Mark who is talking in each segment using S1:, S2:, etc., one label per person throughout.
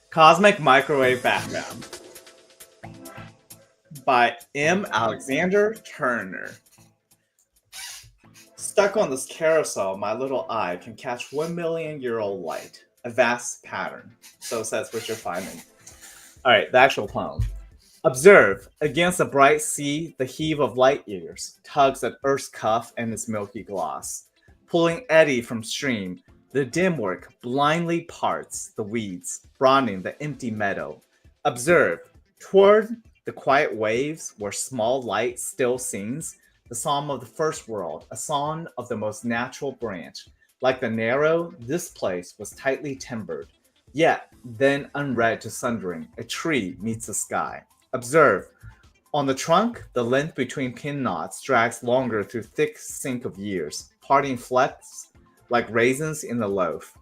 S1: Cosmic Microwave Background by M. Alexander Turner. Stuck on this carousel, my little eye can catch 1 million-year-old light, a vast pattern. So says Richard Feynman. All right, the actual poem. Observe, against a bright sea, the heave of light years tugs at Earth's cuff and its milky gloss. Pulling eddy from stream, the dim work blindly parts the weeds, broadening the empty meadow. Observe, toward the quiet waves where small light still sings, the psalm of the first world, a song of the most natural branch. Like the narrow, this place was tightly timbered, yet then unread to sundering, a tree meets the sky. Observe, on the trunk, the length between pin knots drags longer through thick sink of years, parting flecks like raisins in the loaf.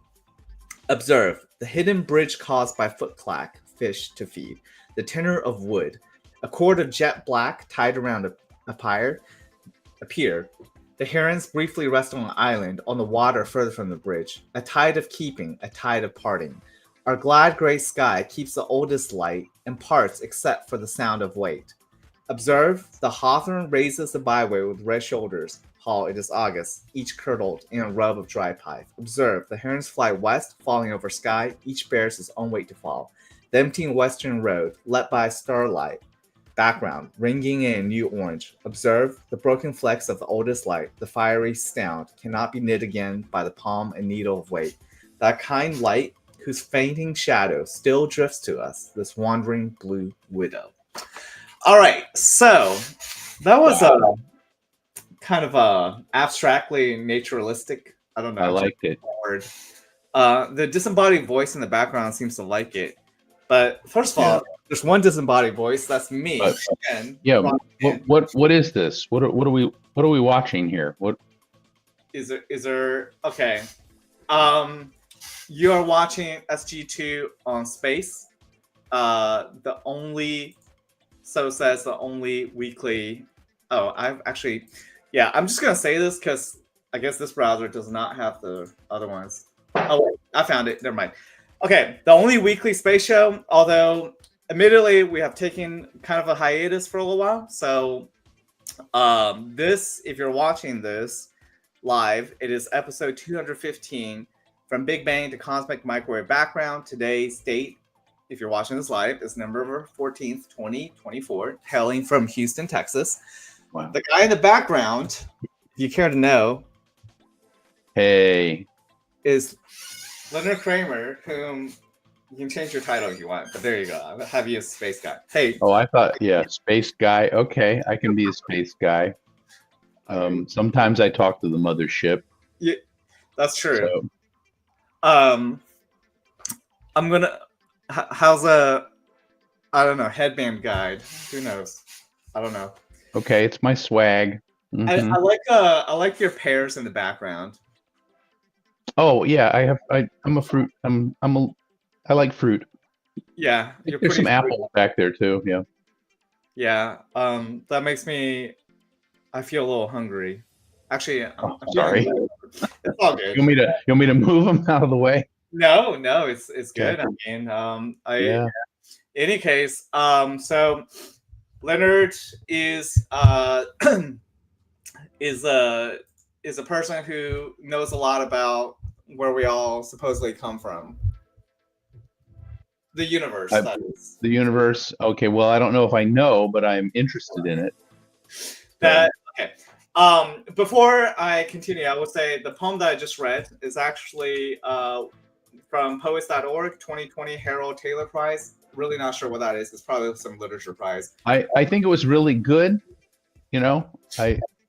S1: Observe, the hidden bridge caused by footclack fish to feed, the tenor of wood, a cord of jet black tied around a pyre, appear. The herons briefly rest on an island on the water further from the bridge, a tide of keeping, a tide of parting. Our glad gray sky keeps the oldest light and parts except for the sound of weight. Observe, the hawthorn raises the byway with red shoulders. Hall, it is August, each curdled in a rub of dry pie. Observe, the herons fly west, falling over sky, each bears his own weight to fall. The emptying western road, lit by starlight. Background, ringing in new orange. Observe, the broken flecks of the oldest light, the fiery sound, cannot be knit again by the palm and needle of weight. That kind light, whose fainting shadow still drifts to us, this wandering blue widow. All right, so that was a kind of a abstractly naturalistic. I don't know.
S2: I liked it.
S1: Word. The disembodied voice in the background seems to like it, but first of all, there's one disembodied voice. That's me.
S2: But,
S1: and
S2: what is this? What are we watching here? What
S1: is there? Okay. You are watching SG2 on Space. The only weekly. Oh, I've actually, yeah. I'm just gonna say this because I guess this browser does not have the other ones. Oh, wait, I found it. Never mind. Okay, the only weekly space show. Although, admittedly, we have taken kind of a hiatus for a little while. So, this, if you're watching this live, it is episode 215. From Big Bang to Cosmic Microwave Background. Today's date, if you're watching this live, is November 14th, 2024, hailing from Houston, Texas.
S2: Wow.
S1: The guy in the background, if you care to know, is Leonard Kramer, whom you can change your title if you want, but there you go. I'll have you as Space Guy. Hey.
S2: Oh, I thought, Space Guy. Okay, I can be a Space Guy. Sometimes I talk to the mothership.
S1: Yeah, that's true.
S2: So.
S1: I'm gonna. How's a? I don't know. Headband guide. Who knows? I don't know.
S2: Okay, it's my swag. Mm-hmm.
S1: I like your pears in the background.
S2: Oh yeah, I'm a fruit. I like fruit.
S1: Yeah,
S2: there's some apples back there too. Yeah.
S1: Yeah. That makes me. I feel a little hungry. Actually, I'm
S2: sorry.
S1: It's all good.
S2: You want me to move them out of the way?
S1: No, it's good.
S2: Okay.
S1: I mean, in any case, so Leonard is a person who knows a lot about where we all supposedly come from. The universe, that is.
S2: The universe. Okay, well, I don't know if I know, but I'm interested in it.
S1: Okay. Before I continue, I will say the poem that I just read is actually from poets.org, 2020 Harold Taylor Prize. Really not sure what that is. It's probably some literature prize.
S2: I think it was really good. You know,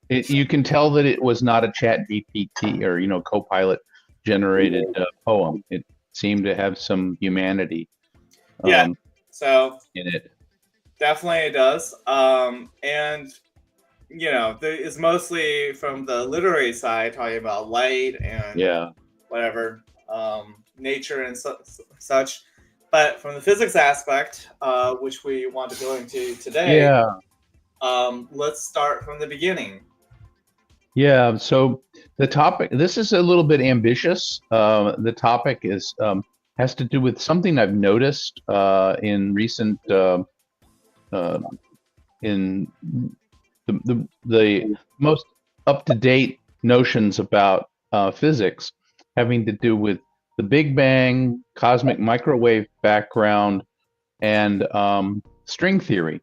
S2: you can tell that it was not a chat GPT or, Copilot generated poem. It seemed to have some humanity.
S1: So
S2: in it.
S1: Definitely it does. And it's mostly from the literary side, talking about light and whatever, nature and such. But from the physics aspect, which we want to go into today, let's start from the beginning.
S2: Yeah, so the topic, this is a little bit ambitious. The topic is has to do with something I've noticed in recent in the most up-to-date notions about physics having to do with the Big Bang, cosmic microwave background, and string theory.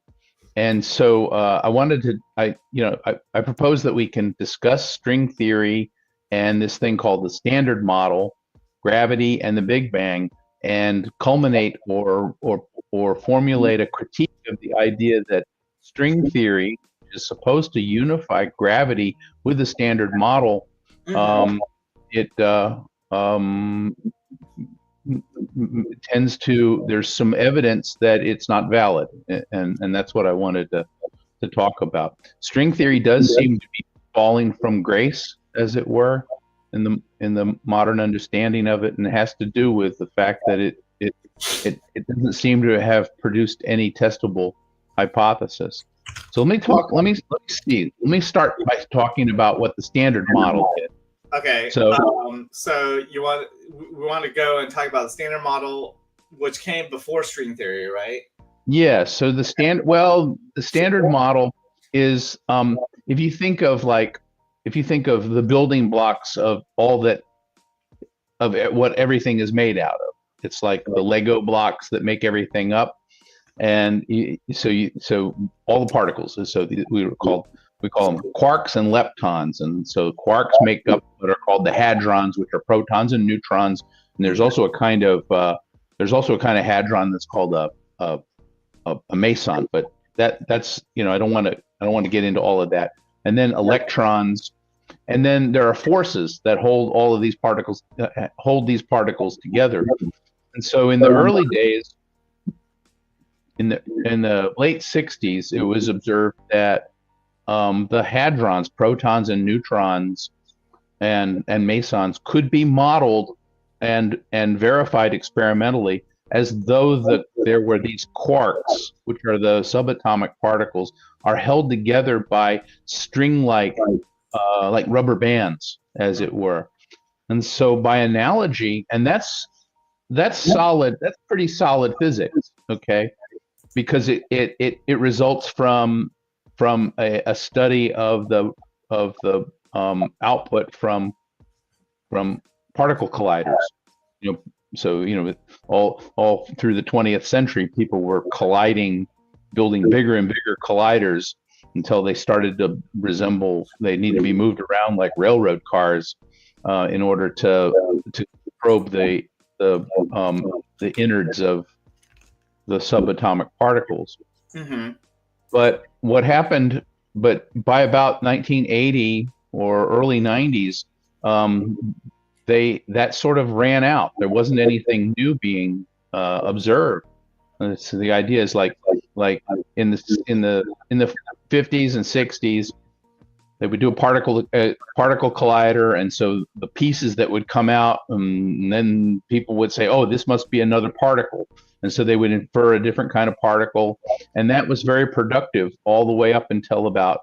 S2: And so I wanted to, I propose that we can discuss string theory and this thing called the Standard Model, gravity, and the Big Bang, and culminate or formulate a critique of the idea that string theory is supposed to unify gravity with the Standard Model. It tends to, there's some evidence that it's not valid, and that's what I wanted to talk about. String theory does seem to be falling from grace, as it were, in the modern understanding of it, and it has to do with the fact that it doesn't seem to have produced any testable hypothesis. So let me start by talking about what the Standard Model did.
S1: Okay.
S2: So
S1: we want to go and talk about the Standard Model, which came before string theory, right?
S2: Yeah. So the Standard Model is, if you think of the building blocks of what everything is made out of, it's like the Lego blocks that make everything up, and so all the particles. So we call them quarks and leptons, and so quarks make up what are called the hadrons, which are protons and neutrons. And there's also a kind of hadron that's called a meson, but that's I don't want to get into all of that. And then electrons, and then there are forces that hold all of these particles together. And so in the early days, in the late 60s, it was observed that the hadrons, protons and neutrons, and mesons could be modeled and verified experimentally as though there were these quarks, which are the subatomic particles, are held together by string-like like rubber bands, as it were. And so by analogy, and that's solid, that's pretty solid physics, okay? Because it results from a study of the output from particle colliders. So all through the 20th century, people were building bigger and bigger colliders until they started to they need to be moved around like railroad cars in order to probe the innards of the subatomic particles.
S1: Mm-hmm.
S2: But what happened? But by about 1980 or early 90s, that sort of ran out. There wasn't anything new being observed. And so the idea is like in the 50s and 60s, they would do a particle collider, and so the pieces that would come out, and then people would say, "Oh, this must be another particle," and so they would infer a different kind of particle, and that was very productive all the way up until about,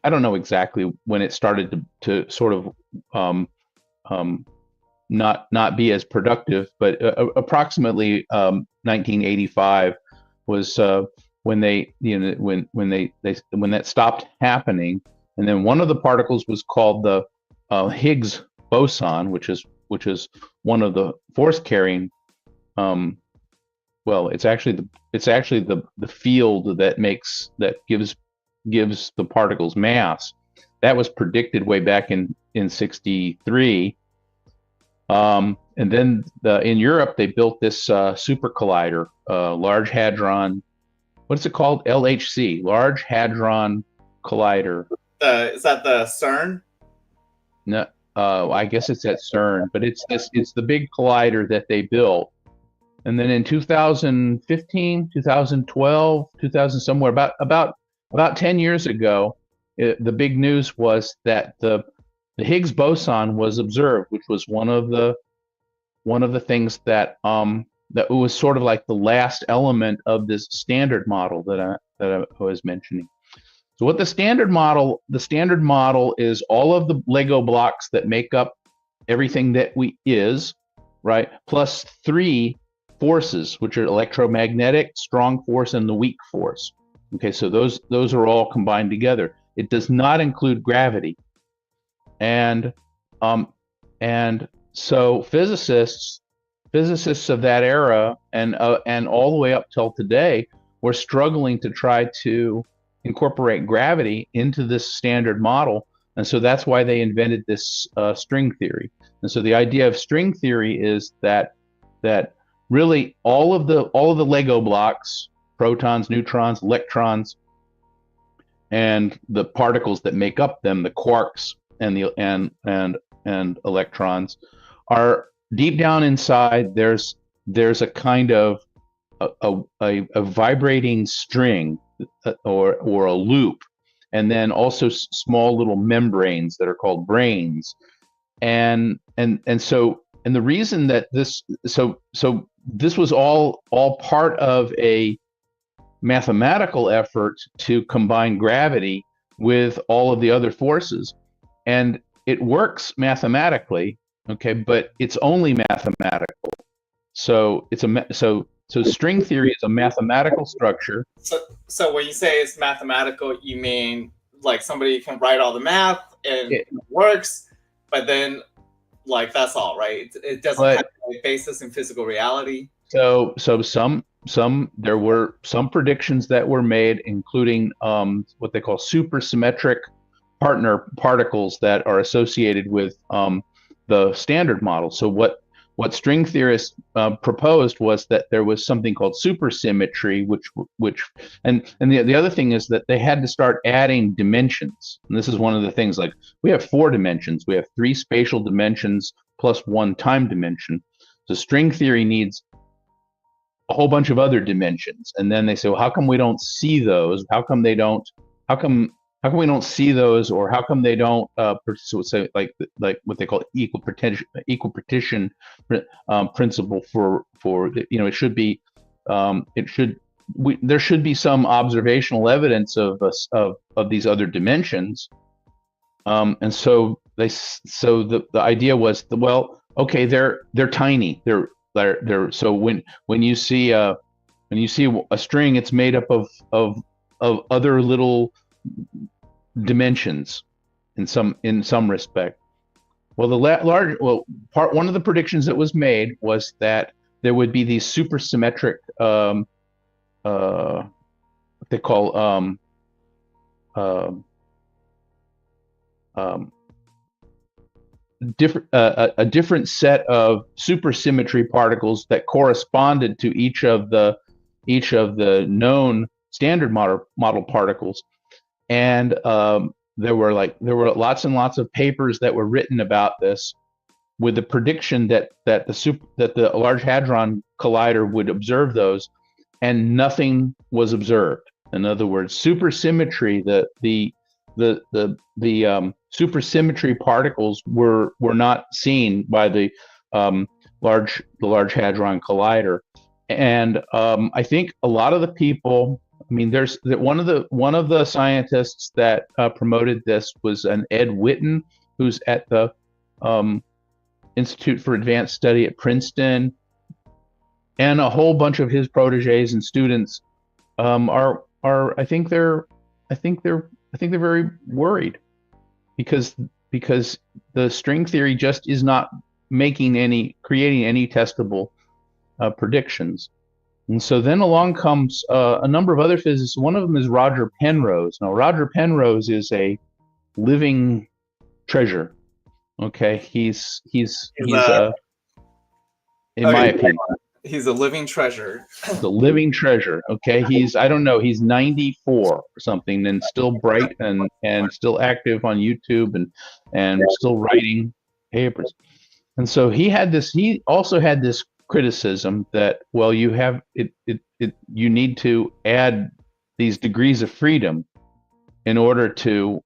S2: I don't know exactly when it started to sort of not be as productive, but approximately 1985 was when that stopped happening. And then one of the particles was called the Higgs boson, which is one of the force carrying. It's actually the field that gives the particles mass. That was predicted way back in 63. And then in Europe they built this super collider, Large Hadron. What's it called? LHC, Large Hadron Collider.
S1: Is that the CERN?
S2: No, I guess it's at CERN, but it's the big collider that they built. And then in 2015, 2012, 2000 somewhere, about 10 years ago, the big news was that the Higgs boson was observed, which was one of the things that was sort of like the last element of this Standard Model that I was mentioning. So what the Standard Model is all of the Lego blocks that make up everything that is, right? Plus 3 forces, which are electromagnetic, strong force, and the weak force. Okay, so those are all combined together. It does not include gravity, and um, and so physicists of that era and all the way up till today were struggling to try to incorporate gravity into this standard model, and so that's why they invented this string theory. And so the idea of string theory is that really all of the Lego blocks, protons, neutrons, electrons, and the particles that make up them, the quarks and the and electrons, are deep down inside. There's a kind of a vibrating string or a loop, and then also small little membranes that are called brains, and the reason that this was all part of a mathematical effort to combine gravity with all of the other forces, and it works mathematically, okay, but it's only mathematical. So string theory is a mathematical structure.
S1: So when you say it's mathematical, you mean like somebody can write all the math and it works, but then like that's all, right? It doesn't have a basis in physical reality.
S2: So there were some predictions that were made, including what they call supersymmetric partner particles that are associated with the standard model. So what string theorists proposed was that there was something called supersymmetry, which the other thing is that they had to start adding dimensions. And this is one of the things, like we have 4 dimensions. We have 3 spatial dimensions plus 1 time dimension. So string theory needs a whole bunch of other dimensions. And then they say, well, how come we don't see those? How come we don't see those, or how come they don't say like what they call equal partition principle for it should be there should be some observational evidence of these other dimensions, and so the idea was okay, they're tiny, they're so when you see a string, it's made up of other little dimensions in some respect. Well, one of the predictions that was made was that there would be these supersymmetric what they call a different set of supersymmetry particles that corresponded to each of the known standard model particles. And there were lots and lots of papers that were written about this, with the prediction that the Large Hadron Collider would observe those, and nothing was observed. In other words, supersymmetry, the supersymmetry particles were not seen by the Large Hadron Collider. And I think a lot of the people, I mean, there's one of the scientists that promoted this was an Ed Witten, who's at the Institute for Advanced Study at Princeton, and a whole bunch of his proteges and students are I think they're very worried because the string theory just is not creating any testable predictions. And so then along comes a number of other physicists. One of them is Roger Penrose. Now, Roger Penrose is a living treasure. Okay, he's in my opinion,
S1: he's a living treasure.
S2: He's a living treasure. Okay, he's 94 or something, and still bright and still active on YouTube and still writing papers. And so he also had this criticism that, well, you need to add these degrees of freedom in order to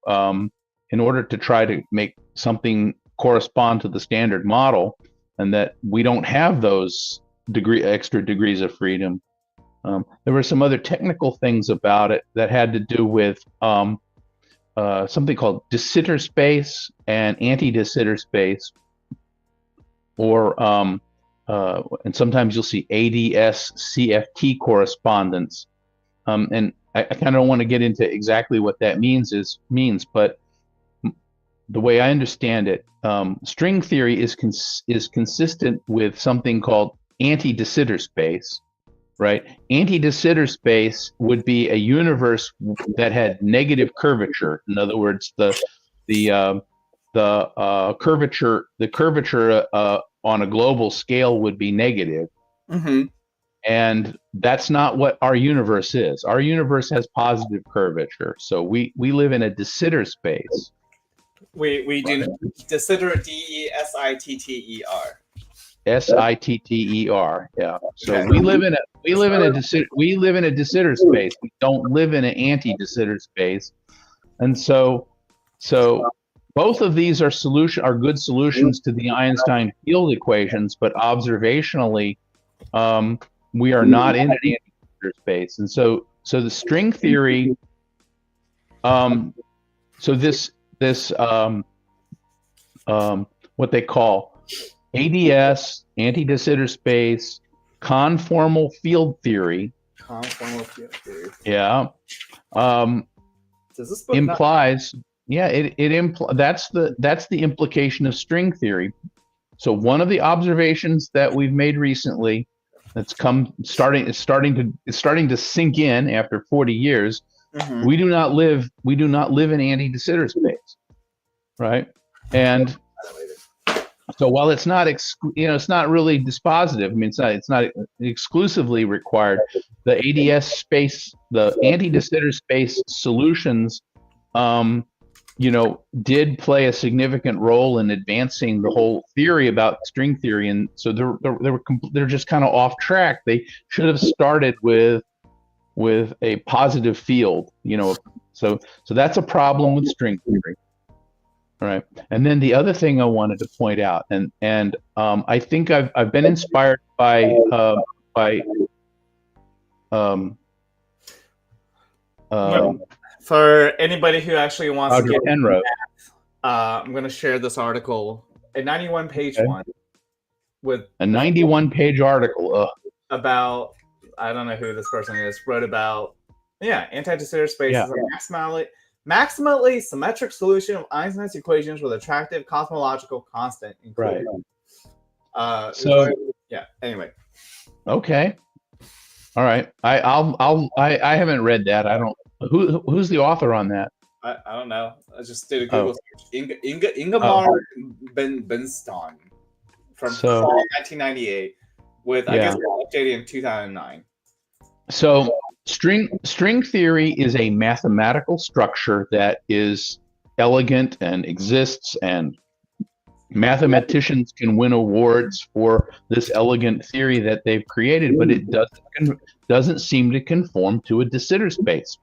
S2: try to make something correspond to the standard model, and that we don't have those extra degrees of freedom. There were some other technical things about it that had to do with something called de Sitter space and anti-de Sitter space, or and sometimes you'll see ADS CFT correspondence. And I kind of don't want to get into exactly what that means, but the way I understand it, string theory is consistent with something called anti-de Sitter space, right? Anti-de Sitter space would be a universe that had negative curvature. In other words, the curvature on a global scale would be negative.
S1: Mm-hmm.
S2: And that's not what our universe is. Our universe has positive curvature. So we live in a de Sitter space.
S1: We do de Sitter DESITTER.
S2: SITTER. Yeah. So
S1: Okay.
S2: we live in a de Sitter space. We don't live in an anti-de Sitter space. And so both of these are good solutions to the Einstein field equations, but observationally, we are not in an anti-de Sitter space. And so the string theory, so this what they call ADS, anti-de Sitter space, conformal field theory.
S1: Conformal field theory.
S2: Yeah.
S1: Does this book
S2: implies that's the implication of string theory. So one of the observations that we've made recently that's starting to sink in after 40 years.
S1: Mm-hmm.
S2: We do not live in anti-de Sitter space, right? And so while it's not it's not really dispositive. I mean, it's not exclusively required. The ADS space, the anti-de Sitter space solutions, did play a significant role in advancing the whole theory about string theory, and so they're just kind of off track. They should have started with a positive field, So that's a problem with string theory. All right. And then the other thing I wanted to point out, and I think I've been inspired by
S1: for anybody who actually wants
S2: Roger
S1: to get
S2: Penrose.
S1: I'm going to share this article, a 91-page one, with
S2: a 91-page article
S1: about, I don't know who this person is, wrote about anti-de Sitter space is a maximally symmetric solution of Einstein's equations with attractive cosmological constant included.
S2: Right.
S1: Anyway.
S2: Okay. All right. I haven't read that. I don't. Who's the author on that?
S1: I don't know. I just did a Google search. Ingemar Benston from 1998 with I guess updated in 2009.
S2: So string theory is a mathematical structure that is elegant and exists, and mathematicians can win awards for this elegant theory that they've created, but it doesn't seem to conform to a de Sitter space.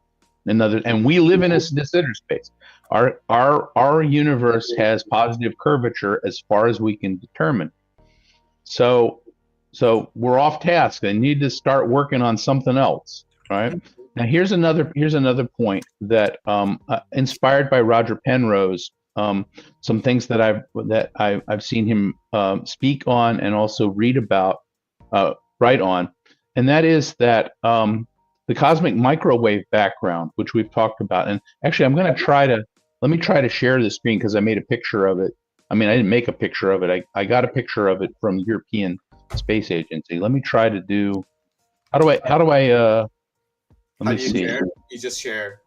S2: And we live in a de Sitter space. Our universe has positive curvature as far as we can determine. So we're off task. I need to start working on something else. Right. Now here's another point that inspired by Roger Penrose, some things that I've seen him speak on and also read about, write on, and that is that the cosmic microwave background, which we've talked about. And actually, let me try to share the screen because I made a picture of it. I mean, I didn't make a picture of it. I got a picture of it from the European Space Agency. Let me try to do. How do I? Let me see.
S1: Share? You just share.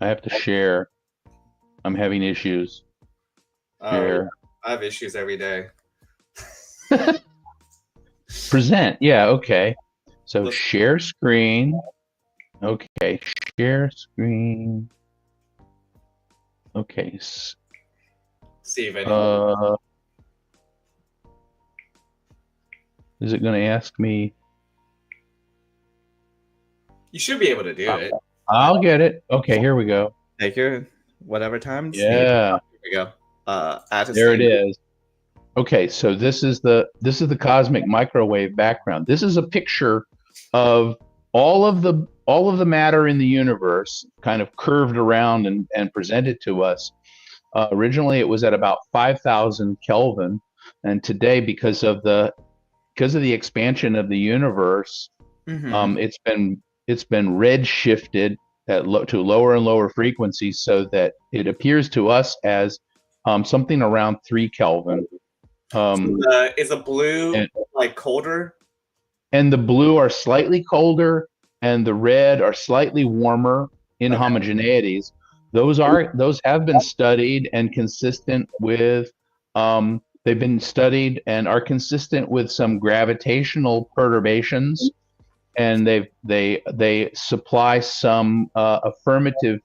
S2: I have to share. I'm having issues. Share.
S1: I have issues every day.
S2: Present. Yeah. Okay. So share screen. Okay. Share screen. Okay.
S1: See if anyone.
S2: Is it going to ask me?
S1: You should be able to do it.
S2: I'll get it. Okay, here we go.
S1: Take your whatever time.
S2: Yeah.
S1: Here we go.
S2: There it is. Okay, so this is the cosmic microwave background. This is a picture of all of the matter in the universe, kind of curved around and presented to us. Originally, it was at about 5,000 Kelvin, and today, because of the because of the expansion of the universe,
S1: Mhm.
S2: it's been red shifted to lower and lower frequencies, so that it appears to us as something around 3 Kelvin.
S1: Is a blue
S2: And,
S1: like colder?
S2: and the blue are slightly colder, and the red are slightly warmer in
S1: Okay.
S2: homogeneities. Those have been studied and consistent with. They've been studied and are consistent with some gravitational perturbations, and they supply some affirmative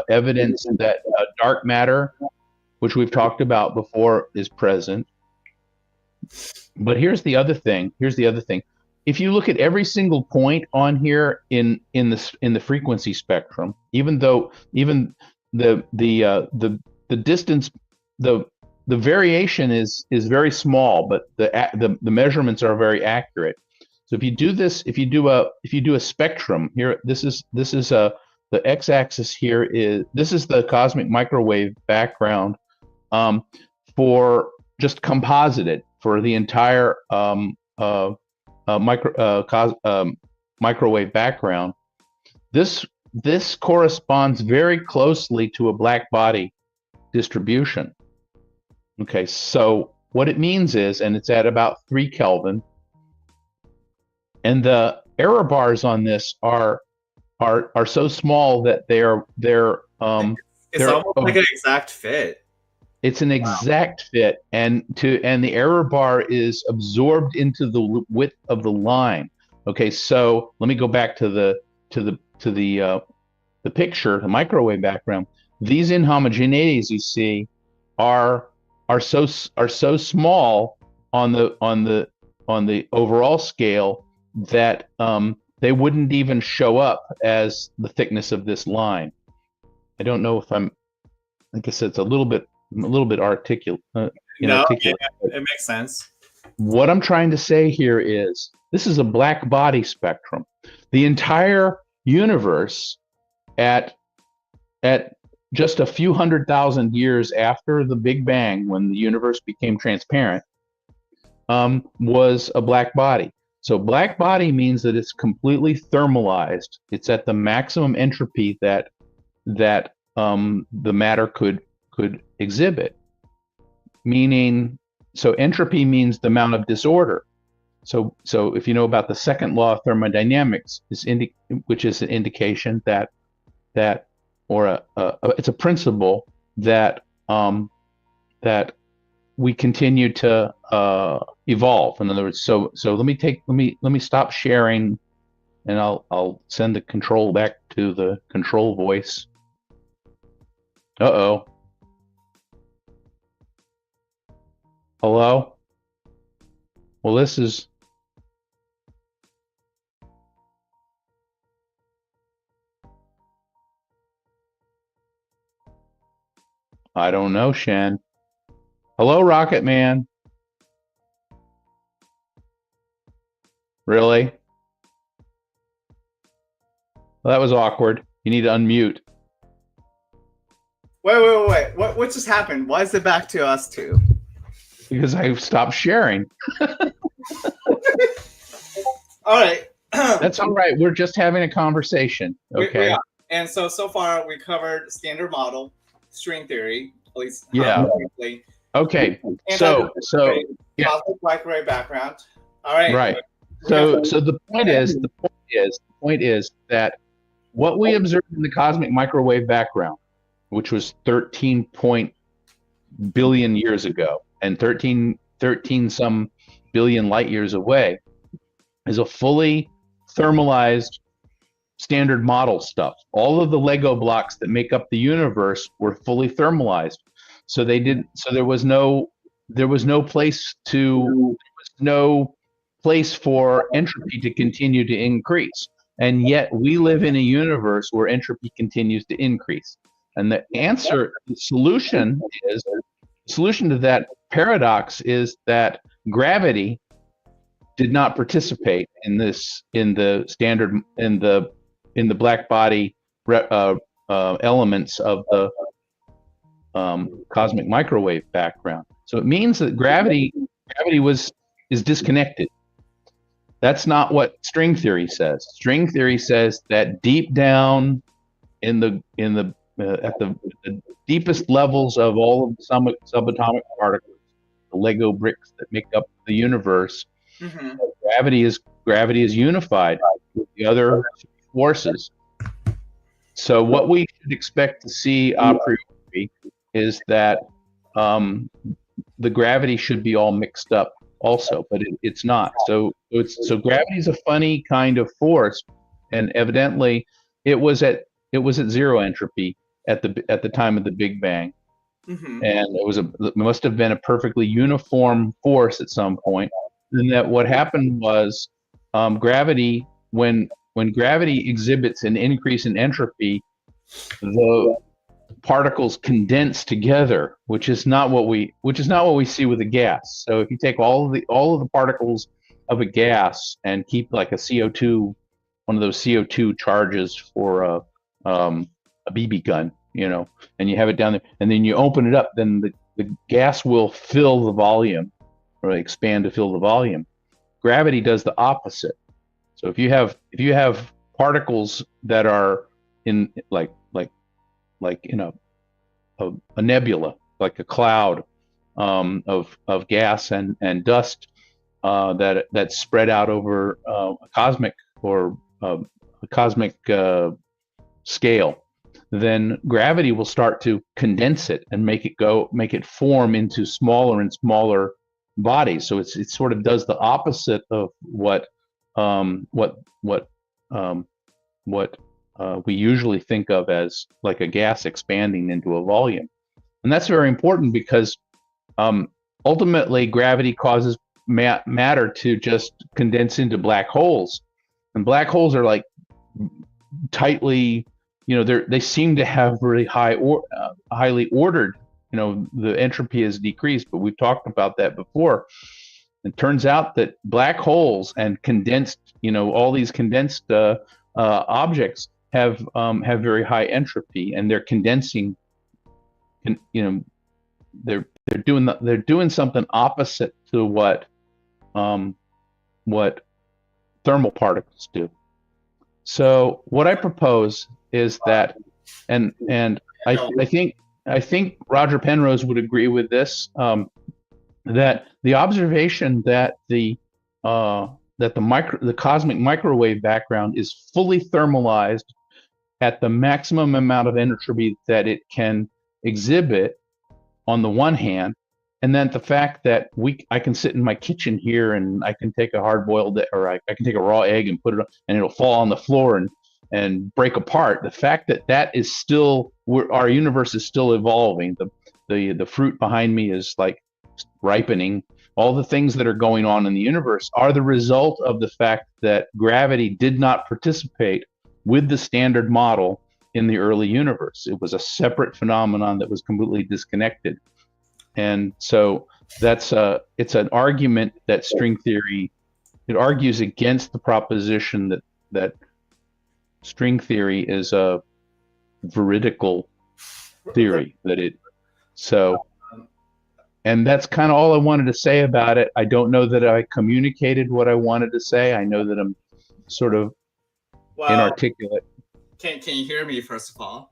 S2: evidence that dark matter, which we've talked about before, is present. But here's the other thing. If you look at every single point on here in the frequency spectrum, even the distance, the variation is very small, but the measurements are very accurate. So if you do a spectrum here, this is the x-axis here is the cosmic microwave background, for just composited for the entire microwave background. This corresponds very closely to a black body distribution. Okay, so what it means is, and it's at about 3 Kelvin, and the error bars on this are so small that they're
S1: It's almost like an exact fit.
S2: It's an exact fit, and the error bar is absorbed into the width of the line. Okay, so let me go back to the picture, the microwave background. These inhomogeneities you see are so small on the overall scale that they wouldn't even show up as the thickness of this line. I don't know if like I said, it's a little bit articulate.
S1: No, it makes sense.
S2: What I'm trying to say here is this is a black body spectrum. The entire universe at just a few 100,000 years after the Big Bang, when the universe became transparent, was a black body. So black body means that it's completely thermalized. It's at the maximum entropy that the matter could exhibit. Meaning, so entropy means the amount of disorder. So if you know about the second law of thermodynamics, which is an indication that it's a principle that we continue to evolve. In other words, so let me stop sharing, and I'll send the control back to the control voice. Uh-oh. Hello? Well, this is... I don't know, Shen. Hello, Rocket Man. Really? Well, that was awkward. You need to unmute.
S1: Wait. What just happened? Why is it back to us two?
S2: Because I've stopped sharing.
S1: All right.
S2: That's all right. We're just having a conversation. Okay.
S1: We are. And so far we covered standard model, string theory, at least.
S2: Yeah.
S1: Briefly.
S2: Okay.
S1: And
S2: so yeah.
S1: Cosmic microwave background. All right.
S2: Right. So the point is that what we observed in the cosmic microwave background, which was 13 billion years ago, and 13 some billion light years away, is a fully thermalized standard model stuff. All of the Lego blocks that make up the universe were fully thermalized. So there was no place for entropy to continue to increase. And yet we live in a universe where entropy continues to increase. And the solution to that paradox is that gravity did not participate in the black body elements of the cosmic microwave background. So it means that gravity is disconnected. That's not what string theory says. String theory says that deep down in the at the deepest levels of all of the subatomic particles, the Lego bricks that make up the universe,
S1: Mm-hmm.
S2: gravity is unified with the other forces. So what we should expect to see a priori is that the gravity should be all mixed up also, but it's not. So gravity is a funny kind of force, and evidently it was at zero entropy at the time of the Big Bang,
S1: Mm-hmm.
S2: and it must have been a perfectly uniform force at some point. And that what happened was gravity when gravity exhibits an increase in entropy, the particles condense together, which is not what we see with a gas. So if you take all of the particles of a gas and keep like a CO2, one of those CO2 charges for a BB gun, and you have it down there, and then you open it up, then the gas will fill the volume or expand to fill the volume. Gravity does the opposite. So if you have particles that are in like in a nebula, like a cloud of gas and dust that's spread out over a cosmic scale, then gravity will start to condense it and make it form into smaller and smaller bodies. So it sort of does the opposite of what we usually think of as like a gas expanding into a volume. And that's very important because ultimately gravity causes matter to just condense into black holes. And black holes are like tightly, they seem to have really highly ordered, the entropy is decreased, but we've talked about that before. It turns out that black holes and condensed, all these condensed objects have very high entropy, and they're condensing. They're doing something opposite to what thermal particles do. So what I propose is that, and I think Roger Penrose would agree with this, that the observation that the cosmic microwave background is fully thermalized at the maximum amount of entropy that it can exhibit on the one hand, and then the fact that I can sit in my kitchen here and I can take a hard-boiled, or I can take a raw egg and put it on, and it'll fall on the floor and break apart. The fact that is still, our universe is still evolving. The fruit behind me is like ripening. All the things that are going on in the universe are the result of the fact that gravity did not participate with the standard model in the early universe. It was a separate phenomenon that was completely disconnected. And so it's an argument that string theory, it argues against the proposition that string theory is a veridical theory, and that's kind of all I wanted to say about it. I don't know that I communicated what I wanted to say. I know that I'm sort of inarticulate.
S1: Can you hear me, first of all?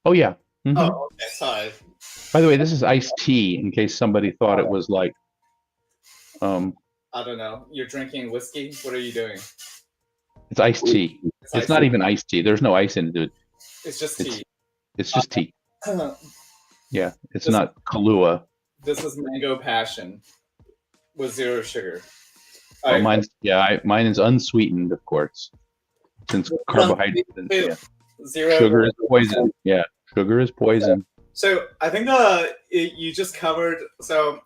S2: Oh, yeah. Mm-hmm.
S1: Oh, okay, sorry.
S2: By the way, this is iced tea, in case somebody thought it was like...
S1: I don't know. You're drinking whiskey? What are you doing?
S2: It's iced tea. It's not even iced tea. There's no ice in it.
S1: It's just tea.
S2: It's just tea. Yeah, it's not Kahlua.
S1: This is mango passion with 0 sugar.
S2: Well, mine is unsweetened, of course, since carbohydrates. Sugar is poison. Yeah, sugar is poison.
S1: So I think you just covered. So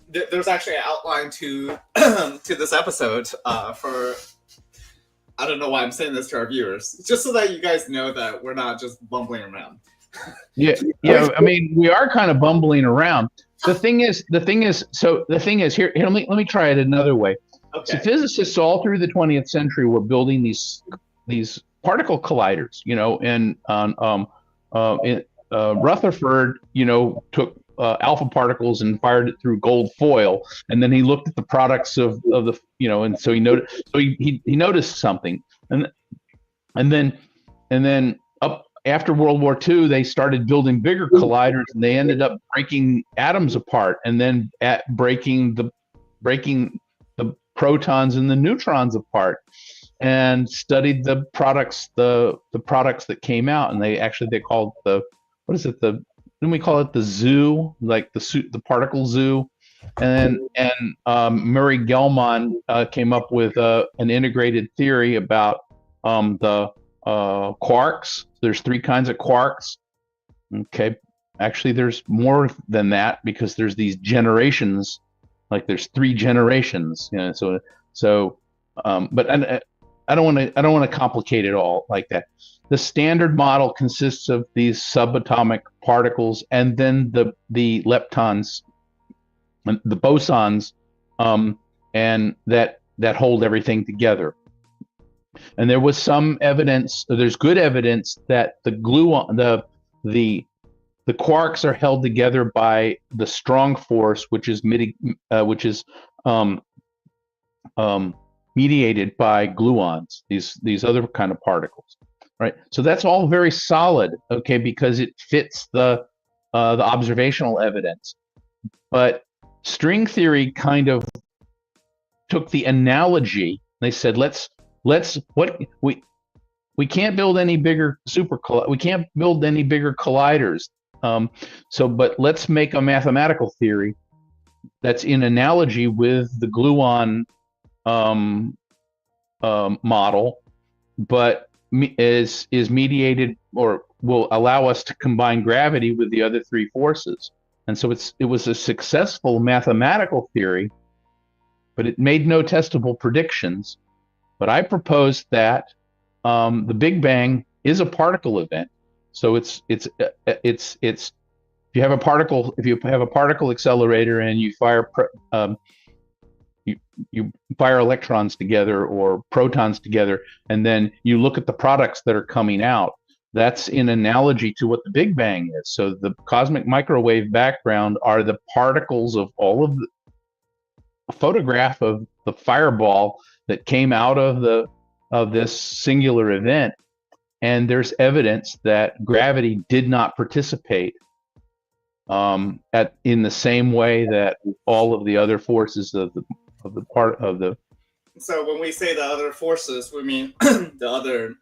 S1: there's actually an outline to to this episode for. I don't know why I'm saying this to our viewers, just so that you guys know that we're not just bumbling around.
S2: Yeah. I mean, we are kind of bumbling around. The thing is, here. Let me try it another way.
S1: Okay.
S2: So physicists all through the 20th century were building these particle colliders, and Rutherford, took alpha particles and fired it through gold foil, and then he looked at the products of the, and so he noticed something, and then up after World War II, they started building bigger colliders, and they ended up breaking atoms apart, and then breaking the protons and the neutrons apart, and studied the products that came out, and they called didn't we call it the zoo, like the particle zoo, and Murray Gell-Mann came up with an integrated theory about the quarks. There's 3 kinds of quarks. Okay, actually there's more than that, because there's these generations, like there's 3 generations, but I don't want to complicate it all like that. The standard model consists of these subatomic particles, and then the leptons, the bosons, and that hold everything together. And there was some evidence. There's good evidence that the quarks are held together by the strong force, which is mediated by gluons. These other kind of particles, right? So that's all very solid, okay, because it fits the observational evidence. But string theory kind of took the analogy. They said, we can't build any bigger we can't build any bigger colliders. But let's make a mathematical theory that's in analogy with the gluon model, but is mediated, or will allow us to combine gravity with the other 3 forces. And so it was a successful mathematical theory, but it made no testable predictions. But I proposed that the Big Bang is a particle event. So it's if you have a particle accelerator and you fire you fire electrons together or protons together, and then you look at the products that are coming out, that's in analogy to what the Big Bang is. So the cosmic microwave background are the particles of all of the photograph of the fireball that came out of this singular event. And there's evidence that gravity did not participate in the same way that all of the other forces of the part of the.
S1: So when we say the other forces, we mean the other.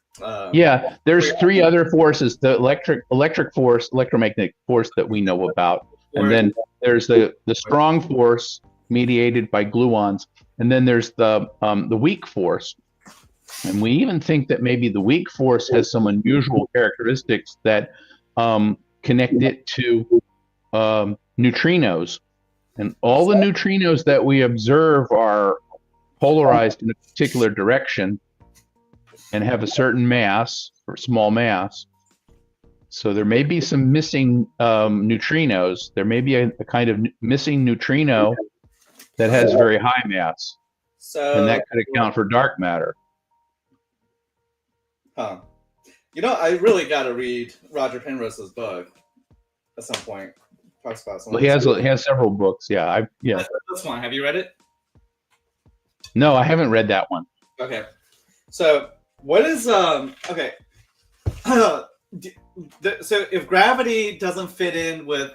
S2: Yeah, there's 3 other forces: the electric force, electromagnetic force that we know about, and then there's the strong force mediated by gluons, and then there's the weak force. And we even think that maybe the weak force has some unusual characteristics that connect it to neutrinos. And all the neutrinos that we observe are polarized in a particular direction and have a certain mass, or small mass. So there may be some missing neutrinos. There may be a kind of missing neutrino that has very high mass. And that could account for dark matter.
S1: Huh. I really got to read Roger Penrose's book at some point. Talks about some.
S2: Well, he has several books. Yeah,
S1: This one, have you read it?
S2: No, I haven't read that one.
S1: Okay. So what is okay? So if gravity doesn't fit in with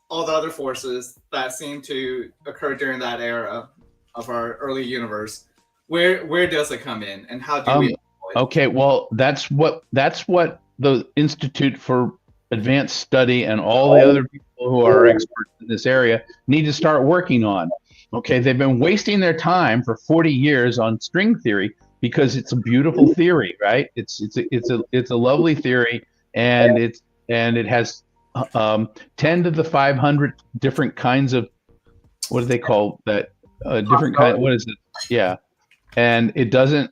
S1: all the other forces that seem to occur during that era of our early universe, where does it come in, and how do we?
S2: Okay, well, that's what the Institute for Advanced Study and all the other people who are experts in this area need to start working on. Okay, they've been wasting their time for 40 years on string theory because it's a beautiful theory, right? It's a lovely theory, and it has 10 to the 500 different kinds of, what do they call that? Different kind. What is it? Yeah, and it doesn't.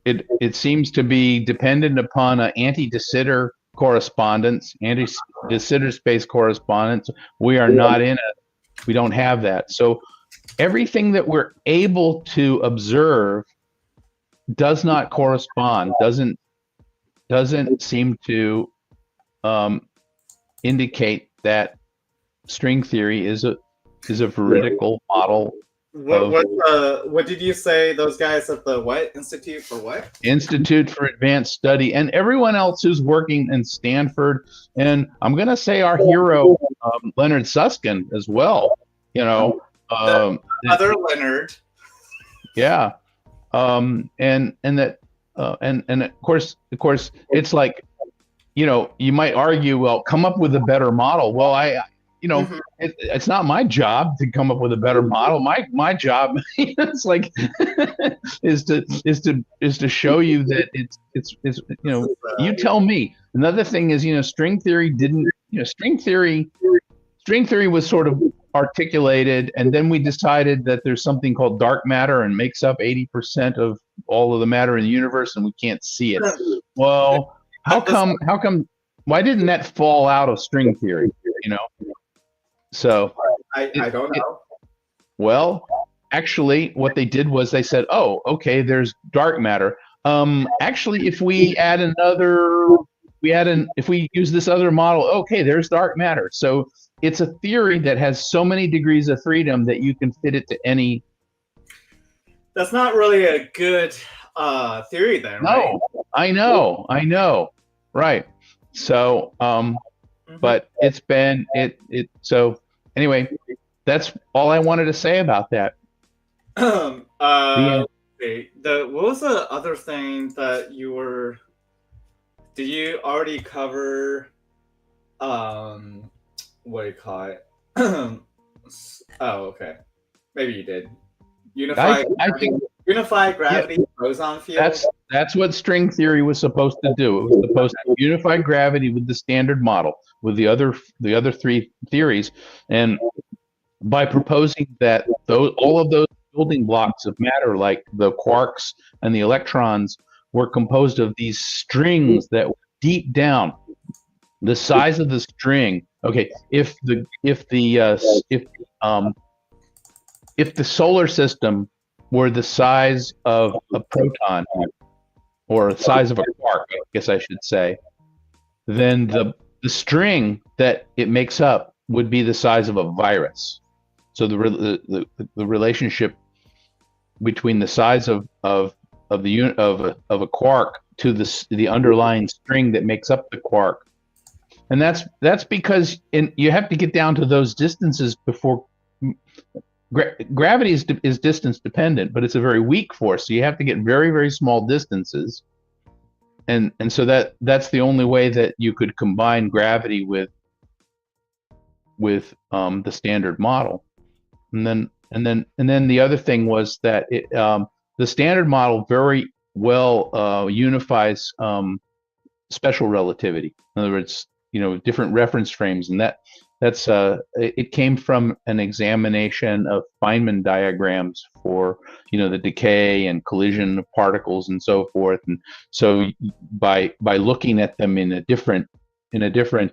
S2: It seems to be dependent upon an anti-de Sitter correspondence, anti-de Sitter space correspondence. We are not in it. We don't have that. So everything that we're able to observe does not correspond. Doesn't seem to indicate that string theory is a veridical model of
S1: What did you say? Those guys at the what Institute for what?
S2: Institute for Advanced Study, and everyone else who's working in Stanford, and I'm going to say our hero Leonard Susskind as well. You know,
S1: The other Leonard.
S2: yeah, and that and of course it's like, you know, you might argue, well, come up with a better model. Well, it's not my job to come up with a better model. My job it's like is to show you that it's you know, you tell me. Another thing is, you know, string theory was sort of articulated, and then we decided that there's something called dark matter and makes up 80% of all of the matter in the universe, and we can't see it. Well, how come why didn't that fall out of string theory, you know? So
S1: I don't know.
S2: Well, actually what they did was they said, oh, okay, there's dark matter. Actually, if we if we use this other model, okay, there's dark matter. So it's a theory that has so many degrees of freedom that you can fit it to any.
S1: That's not really a good theory then, right?
S2: No, I know. Right. So, but it's been, so anyway, that's all I wanted to say about that.
S1: What was the other thing that did you already cover, what do you call it? Oh, okay. Maybe you did. Unified gravity boson field.
S2: That's what string theory was supposed to do. It was supposed to unify gravity with the standard model, with the other three theories, and by proposing that all of those building blocks of matter, like the quarks and the electrons, were composed of these strings that were deep down. The size of the string. Okay, if the solar system were the size of a proton, or the size of a quark, I guess I should say, then the string that it makes up would be the size of a virus. So the relationship between the size of a quark to the underlying string that makes up the quark, and that's because you have to get down to those distances before. Gravity is distance dependent, but it's a very weak force, so you have to get very, very small distances, and so that's the only way that you could combine gravity with the standard model. And then the other thing was that the standard model very well unifies special relativity. In other words, you know, different reference frames, and that's it came from an examination of Feynman diagrams for, you know, the decay and collision of particles and so forth. And so by looking at them in a different reference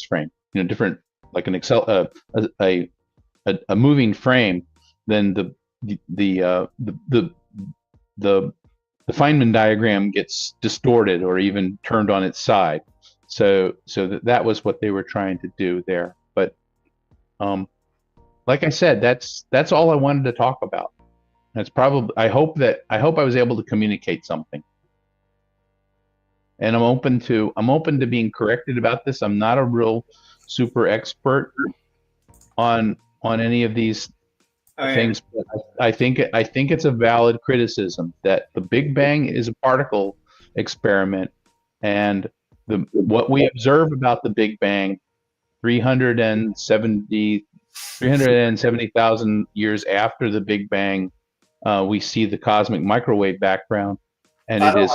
S2: frame, you know, different, like an a moving frame, then the Feynman diagram gets distorted or even turned on its side. So that was what they were trying to do there. But like I said, that's all I wanted to talk about. That's probably, I hope I was able to communicate something. And I'm open to being corrected about this. I'm not a real super expert on any of these things, but I think it's a valid criticism that the Big Bang is a particle experiment, and what we observe about the Big Bang 370,000 years after the Big Bang, we see the cosmic microwave background, and it is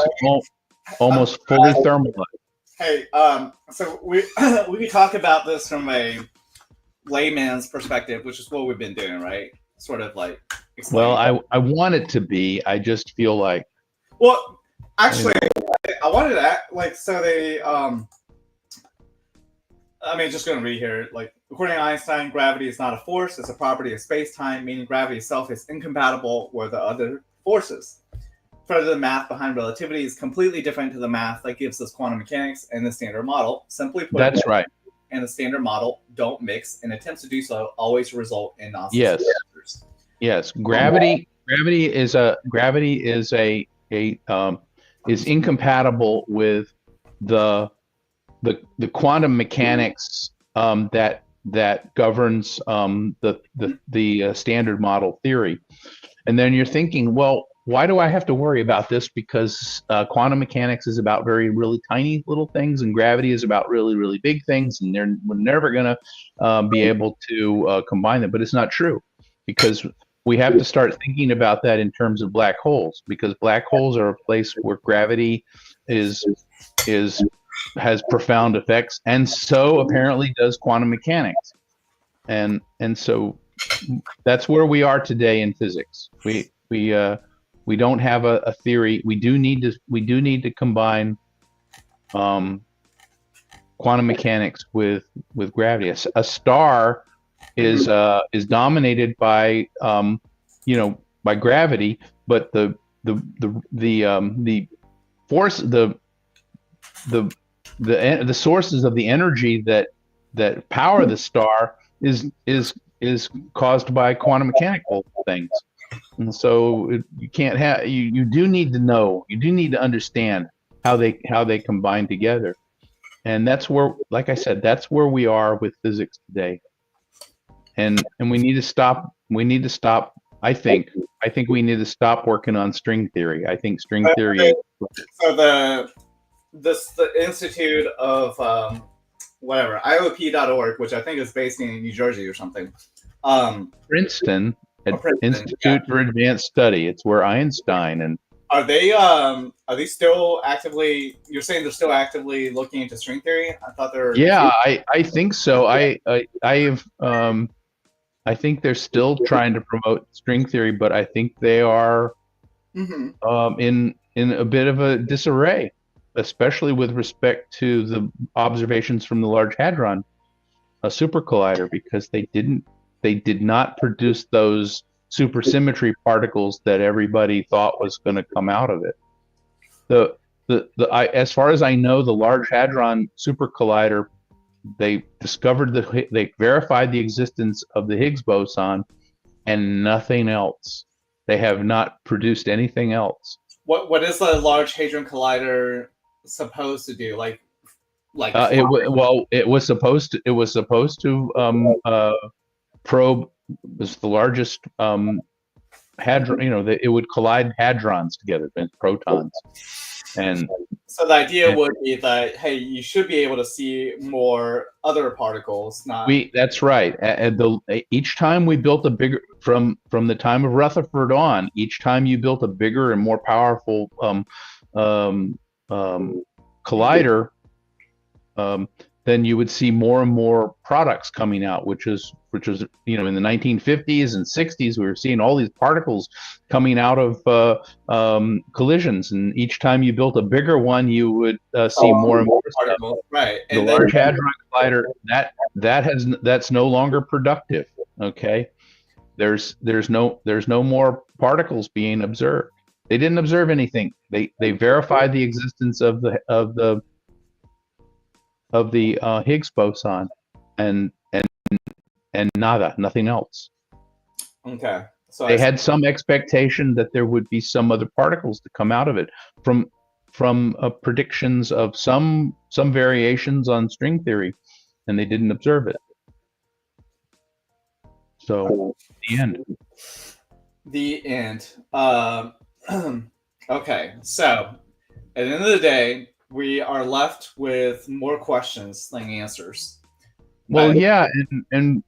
S2: almost fully thermalized.
S1: Hey, so we can talk about this from a layman's perspective, which is what we've been doing, right? Sort of like explaining.
S2: Well, I want it to be. I just feel like.
S1: Well, actually, I wanted to so they just going to read here. Like, according to Einstein, gravity is not a force; it's a property of space-time, meaning gravity itself is incompatible with the other forces. Further, the math behind relativity is completely different to the math that gives us quantum mechanics and the standard model. Simply put,
S2: that's right.
S1: and the standard model don't mix, and attempts to do so always result in nonsense
S2: Yes.
S1: answers.
S2: Yes. Gravity is incompatible with the quantum mechanics that governs the standard model theory. And then you're thinking, well, why do I have to worry about this? Because quantum mechanics is about really tiny little things, and gravity is about really big things, and we're never going to be able to combine them. But it's not true, because we have to start thinking about that in terms of black holes, because black holes are a place where gravity has profound effects, and so apparently does quantum mechanics. And so that's where we are today in physics. We don't have a theory. We do need to combine quantum mechanics with gravity. A star is dominated by by gravity, but the force the sources of the energy that power the star is caused by quantum mechanical things. And so you can't have you do need to understand how they combine together. And that's where, like I said, that's where we are with physics today. And we need to stop I think we need to stop working on string theory. I think string theory
S1: So the Institute of whatever, IOP.org, which I think is based in New Jersey or something.
S2: Princeton Institute for Advanced Study. It's where Einstein and
S1: are they still actively? You're saying they're still actively looking into string theory? I thought they were.
S2: Yeah, I think so. I think they're still trying to promote string theory, but I think they are in a bit of a disarray, especially with respect to the observations from the Large Hadron Super Collider, because they did not produce those supersymmetry particles that everybody thought was going to come out of it. As far as I know, the Large Hadron Super Collider, they verified the existence of the Higgs boson and nothing else. They have not produced anything else.
S1: What is the Large Hadron Collider supposed to do?
S2: It was supposed to probe, was the largest hadron. It would collide hadrons together, protons. And
S1: so the idea would be that, hey, you should be able to see more other particles.
S2: That's right. Each time we built a bigger, from the time of Rutherford on, each time you built a bigger and more powerful collider, then you would see more and more products coming out, which was in the 1950s and 60s, we were seeing all these particles coming out of collisions, and each time you built a bigger one, you would see more and more particles.
S1: Right.
S2: The Large Hadron Collider, that's no longer productive. Okay, there's no more particles being observed. They didn't observe anything. They verified the existence of the Higgs boson, and nothing else.
S1: Okay. So
S2: they had some expectation that there would be some other particles to come out of it from predictions of some variations on string theory, and they didn't observe it. So the end.
S1: The end. Okay. So at the end of the day, we are left with more questions than answers.
S2: Well, yeah, and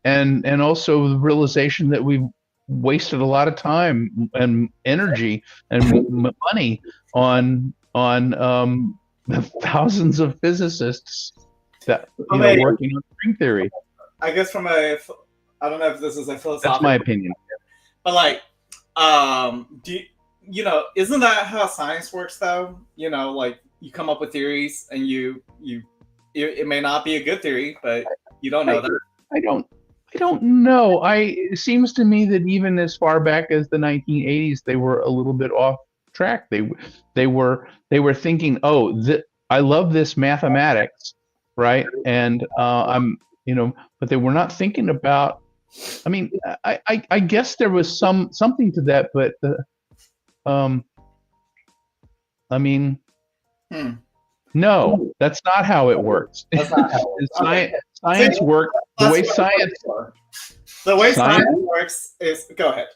S2: also the realization that we've wasted a lot of time and energy and money on the thousands of physicists that working on string theory.
S1: I guess I don't know if this is a philosophical.
S2: That's my opinion.
S1: But isn't that how science works though? You come up with theories, and it may not be a good theory, but you don't know that.
S2: I don't know. It seems to me that even as far back as the 1980s, they were a little bit off track. They were thinking, I love this mathematics, right? And but they were not thinking about. I mean, I guess there was something to that, but I mean, no, that's not how it works.
S1: That's not how it works. Okay.
S2: Science works the way science.
S1: The way science works is, go ahead.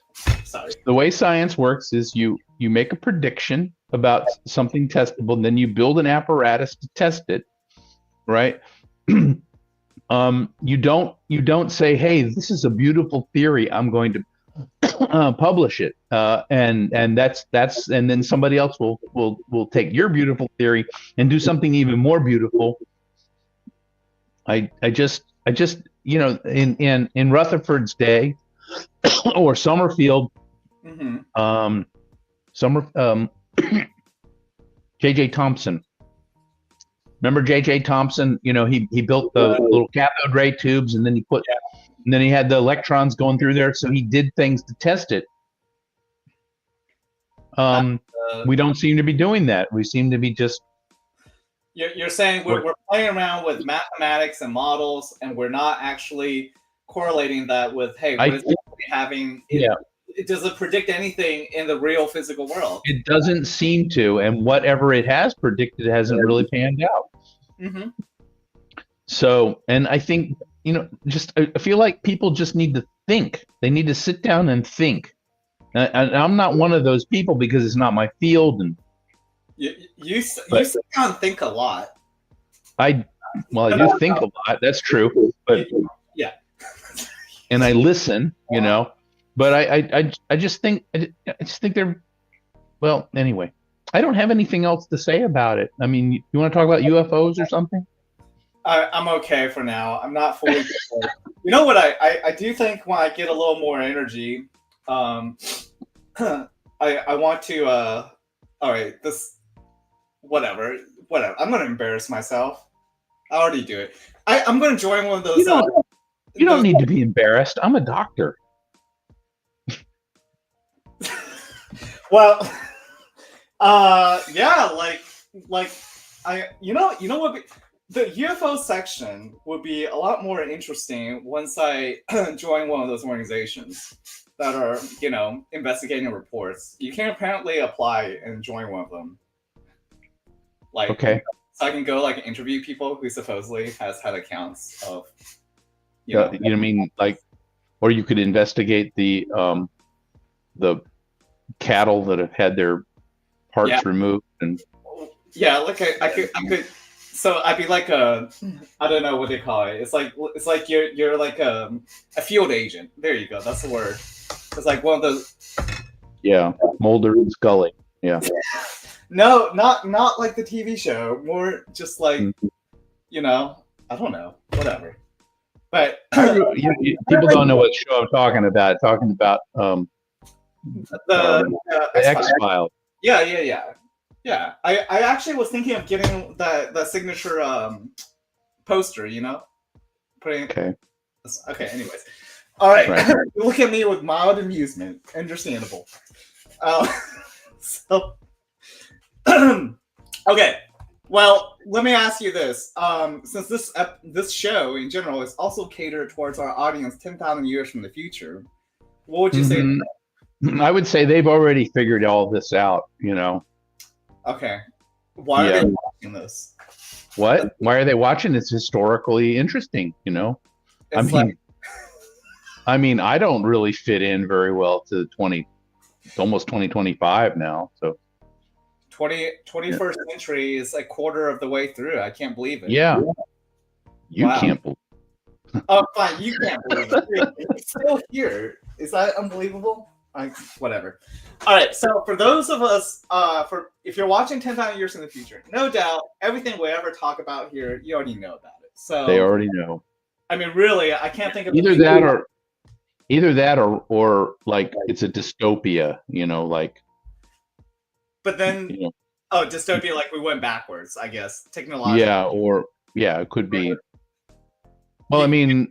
S1: Sorry.
S2: The way science works is you make a prediction about something testable, and then you build an apparatus to test it, right? You don't say, hey, this is a beautiful theory, I'm going to publish it, and that's and then somebody else will take your beautiful theory and do something even more beautiful. I just in Rutherford's day or Summerfield, J.J. Thomson. Remember J.J. Thomson? He built the little cathode ray tubes, and then he had the electrons going through there. So he did things to test it. We don't seem to be doing that. We seem to be just.
S1: You're saying we're playing around with mathematics and models, and we're not actually correlating that with, hey, what is having? Does it predict anything in the real physical world?
S2: It doesn't seem to, and whatever it has predicted hasn't really panned out. So, and I think, I feel like people just need to think. They need to sit down and think. And I'm not one of those people because it's not my field. And
S1: you sit down and think a lot.
S2: I do think a lot. That's true. But
S1: yeah.
S2: And I listen, But I just think they're, well, anyway, I don't have anything else to say about it. I mean, you want to talk about UFOs or something?
S1: I'm okay for now. I'm not fully. You know what? I do think when I get a little more energy, I want to. All right, this, whatever. I'm going to embarrass myself. I already do it. I'm going to join one of those.
S2: You don't need to be embarrassed. I'm a doctor.
S1: Well, yeah, you know what? The UFO section would be a lot more interesting once I join one of those organizations that are, investigating reports. You can apparently apply and join one of them.
S2: Okay.
S1: So I can go interview people who supposedly has had accounts of.
S2: Or you could investigate the cattle that have had their parts removed, and
S1: I could. So I'd be like I don't know what they call it. It's like you're like a field agent. There you go. That's the word. It's like one of those.
S2: Yeah, Mulder and Scully. Yeah.
S1: No, not like the TV show. More just like, I don't know, whatever. But
S2: people don't know what show I'm talking about. Talking about
S1: the
S2: X-Files.
S1: Yeah. I actually was thinking of getting the signature poster. Putting.
S2: Okay.
S1: Anyways, all right. You look at me with mild amusement. Understandable. So. Okay. Well, let me ask you this. Since this show in general is also catered towards our audience 10,000 years from the future, what would you say?
S2: I would say they've already figured all this out,
S1: Okay. Why are they watching this?
S2: What? Why are they watching? It's historically interesting, I mean, I don't really fit in very well to almost 2025 now, so.
S1: 21st century is a quarter of the way through. I can't believe it.
S2: Yeah. You can't believe
S1: it. Oh, fine. You can't believe it. It's still here. Is that unbelievable? Whatever. All right. So for those of us, if you're watching 10,000 years in the future, no doubt everything we ever talk about here, you already know about it. So
S2: they already know.
S1: I mean, really, I can't think of
S2: either that or like it's a dystopia,
S1: But then, dystopia, like we went backwards, I guess, technologically.
S2: Yeah, it could be. Well, I mean,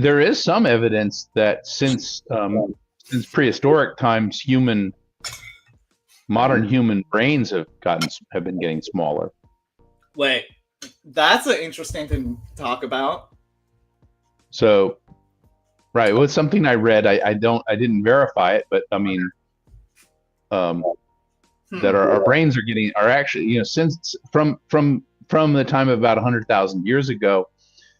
S2: there is some evidence that since prehistoric times, modern human brains have been getting smaller.
S1: Wait, That's an interesting thing to talk about.
S2: So, right, it was something I read. I didn't verify it, but I mean, that our brains are actually, you know, since from the time of about 100,000 years ago,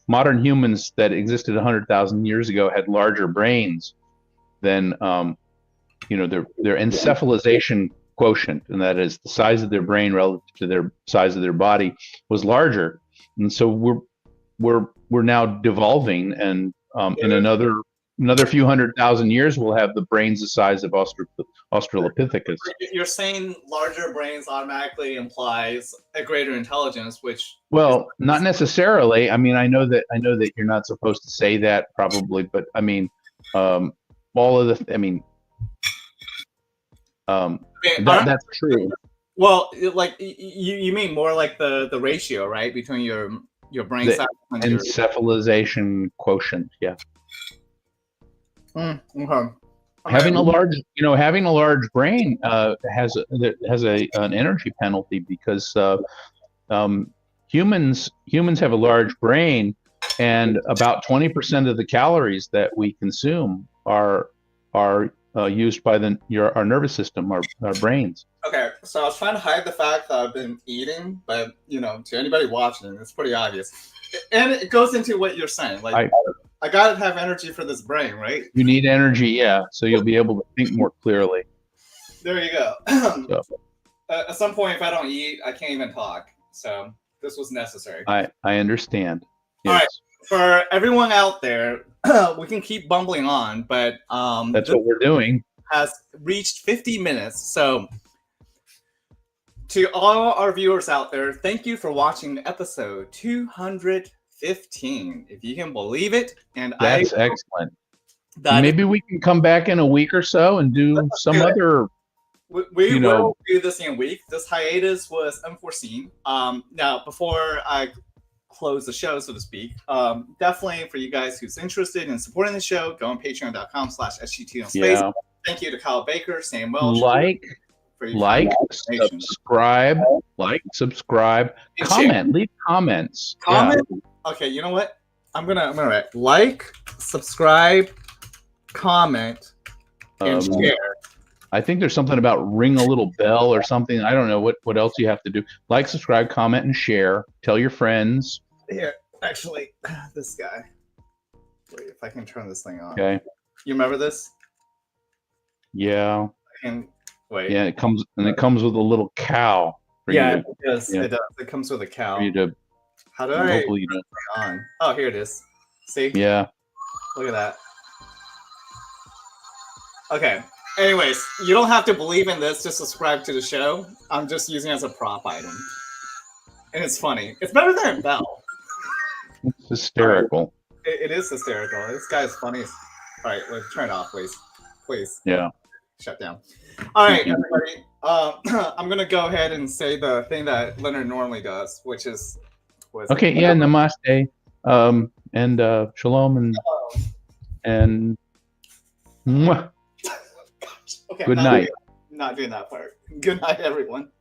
S2: modern humans that existed 100,000 years ago had larger brains than, you know, their encephalization quotient, and that is the size of their brain relative to their size of their body, was larger, and so we're now devolving, and in another few 100,000 years, we'll have the brains the size of Australopithecus.
S1: You're saying larger brains automatically implies a greater intelligence, which
S2: Well, not necessarily. I mean, I know that you're not supposed to say that probably, but I mean, all of the, I mean, that's true.
S1: Well, like you mean more like the ratio, right, between your brain size and
S2: encephalization quotient, yeah.
S1: Okay.
S2: Having a large brain has an energy penalty, because humans have a large brain, and about 20% of the calories that we consume are used by our nervous system, our brains.
S1: Okay, so I was trying to hide the fact that I've been eating, but you know, to anybody watching, it's pretty obvious, and it goes into what you're saying. Like, I gotta have energy for this brain, right?
S2: You need energy, yeah, so you'll be able to think more clearly.
S1: There you go. At some point, if I don't eat, I can't even talk. So this was necessary.
S2: I understand.
S1: Yes. All right, for everyone out there, we can keep bumbling on, but
S2: that's what we're doing.
S1: Has reached 50 minutes, so to all our viewers out there, thank you for watching episode 215. If you can believe it, and
S2: that's excellent. Maybe we can come back in a week or so and do some other.
S1: We will do this in a week. This hiatus was unforeseen. Now, before I close the show, so to speak, definitely for you guys who's interested in supporting the show, go on patreon.com/SG2 on space. Yeah. Thank you to Kyle Baker, Sam Welch.
S2: Subscribe, comment, leave comments.
S1: Comment. Yeah. Okay, you know what? I'm gonna write like, subscribe, comment, and share.
S2: I think there's something about ring a little bell or something. I don't know what else you have to do. Like, subscribe, comment, and share. Tell your friends.
S1: Here, actually, this guy. Wait, if I can turn this thing on.
S2: Okay.
S1: You remember this?
S2: Yeah.
S1: Wait.
S2: Yeah, it comes with a little cow.
S1: Yeah, it does. Yeah. It does. It comes with a cow.
S2: For you to,
S1: how do I turn it on? Oh, here it is. See?
S2: Yeah.
S1: Look at that. Okay. Anyways, you don't have to believe in this to subscribe to the show. I'm just using it as a prop item. And it's funny. It's better than a bell.
S2: It's hysterical.
S1: It is hysterical. This guy's funny. All right, let's turn it off, please. Please.
S2: Yeah.
S1: Shut down. All right, everybody. I'm going to go ahead and say the thing that Leonard normally does, which is...
S2: Okay, yeah, namaste. And shalom and mwah.
S1: Okay,
S2: good night.
S1: Not doing that part. Good night, everyone.